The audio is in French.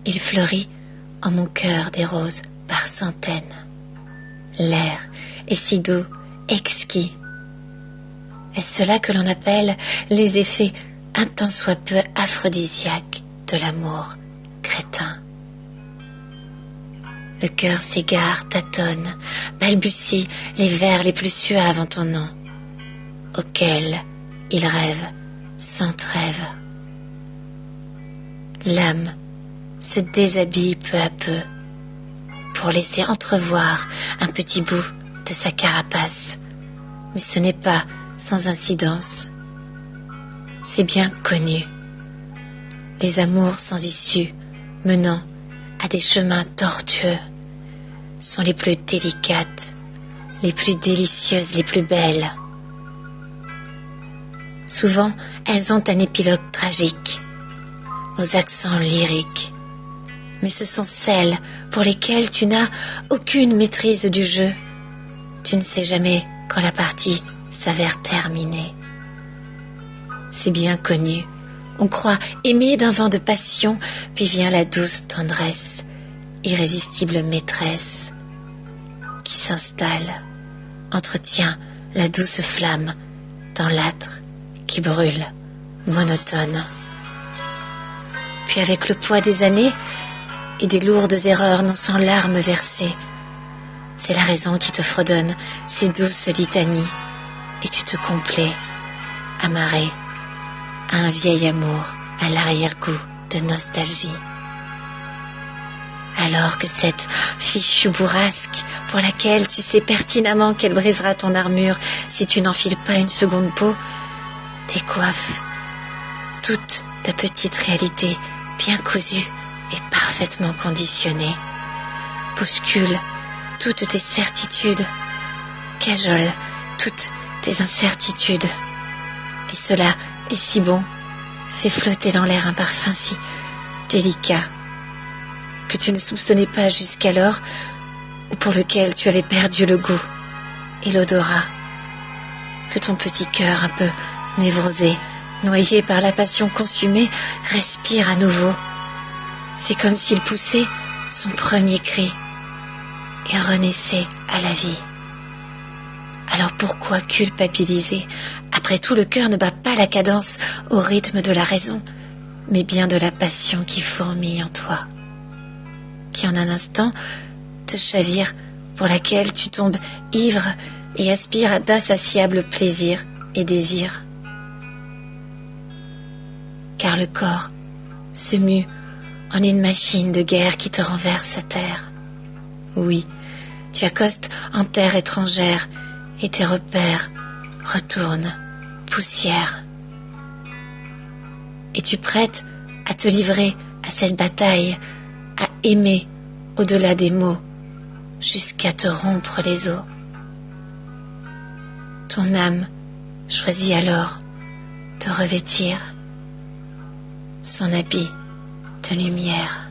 Il fleurit en mon cœur des roses par centaines. L'air est si doux, exquis. Est-ce cela que l'on appelle les effets un tant soit peu aphrodisiaques de l'amour crétin? Le cœur s'égare, tâtonne, balbutie les vers les plus suaves en ton nom, auxquels il rêve sans trêve. L'âme se déshabille peu à peu pour laisser entrevoir un petit bout de sa carapace, mais ce n'est pas sans incidence. C'est bien connu. Les amours sans issue menant à des chemins tortueux sont les plus délicates, les plus délicieuses, les plus belles. Souvent, elles ont un épilogue tragique, aux accents lyriques, mais ce sont celles pour lesquelles tu n'as aucune maîtrise du jeu. Tu ne sais jamais quand la partie s'avère terminée. C'est bien connu. On croit aimer d'un vent de passion, puis vient la douce tendresse, irrésistible maîtresse, qui s'installe, entretient la douce flamme dans l'âtre qui brûle, monotone. Puis avec le poids des années et des lourdes erreurs non sans larmes versées, c'est la raison qui te fredonne ces douces litanies, et tu te complais, amarré à un vieil amour à l'arrière-goût de nostalgie. Alors que cette fichue bourrasque, pour laquelle tu sais pertinemment qu'elle brisera ton armure si tu n'enfiles pas une seconde peau, décoiffe toute ta petite réalité bien cousue et parfaitement conditionnée, bouscule toutes tes certitudes, cajole toutes tes incertitudes, et cela est si bon, fait flotter dans l'air un parfum si délicat que tu ne soupçonnais pas jusqu'alors, ou pour lequel tu avais perdu le goût et l'odorat, que ton petit cœur un peu névrosé, noyé par la passion consumée, respire à nouveau. C'est comme s'il poussait son premier cri et renaissait à la vie. Alors pourquoi culpabiliser? Après tout, le cœur ne bat pas la cadence au rythme de la raison, mais bien de la passion qui fourmille en toi, qui en un instant te chavire, pour laquelle tu tombes ivre et aspires à d'insatiables plaisirs et désirs. Car le corps se mue en une machine de guerre qui te renverse à terre. Oui, tu accostes en terre étrangère, et tes repères retournent poussière. Es-tu prête à te livrer à cette bataille, à aimer au-delà des mots, jusqu'à te rompre les os? Ton âme choisit alors de revêtir son habit de lumière.